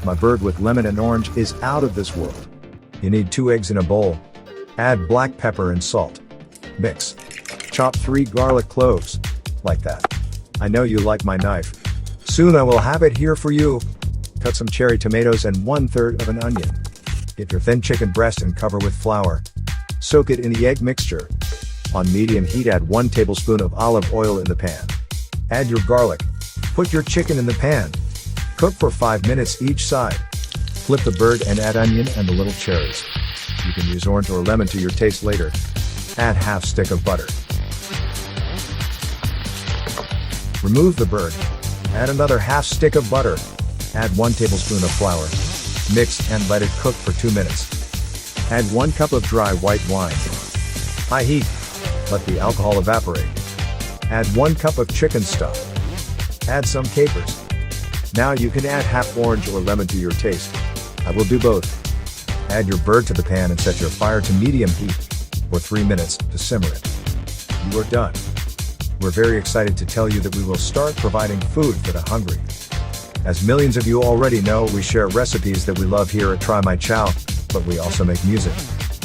My bird with lemon and orange is out of this world. You need 2 eggs in a bowl. Add black pepper and salt. Mix. Chop 3 garlic cloves. Like that. I know you like my knife. Soon I will have it here for you. Cut some cherry tomatoes and 1/3 of an onion. Get your thin chicken breast and cover with flour. Soak it in the egg mixture. On medium heat, add 1 tablespoon of olive oil in the pan. Add your garlic. Put your chicken in the pan. Cook for 5 minutes each side. Flip the bird and add onion and the little cherries. You can use orange or lemon to your taste later. Add half stick of butter. Remove the bird. Add another half stick of butter. Add 1 tablespoon of flour. Mix and let it cook for 2 minutes. Add 1 cup of dry white wine. High heat. Let the alcohol evaporate. Add 1 cup of chicken stock. Add some capers. Now you can add half orange or lemon to your taste. I will do both. Add your bird to the pan and set your fire to medium heat for 3 minutes to simmer it. You are done. We're very excited to tell you that we will start providing food for the hungry. As millions of you already know, we share recipes that we love here at Try My Chow, but we also make music.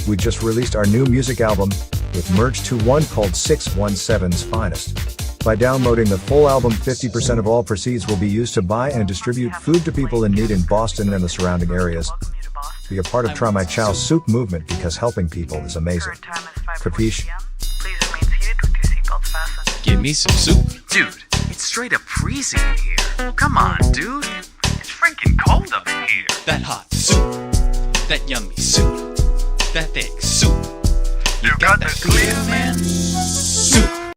We just released our new music album with Merge to One called 617's Finest. By downloading the full album, 50% of all proceeds will be used to buy and distribute food to people in need in Boston and the surrounding areas. Be a part of Try My Chow soup movement because helping people is amazing. Capiche? Give me some soup. Dude, it's straight up freezing in here. Come on, dude. It's freaking cold up in here. That hot soup. That yummy soup. That thick soup. You got the clear, man?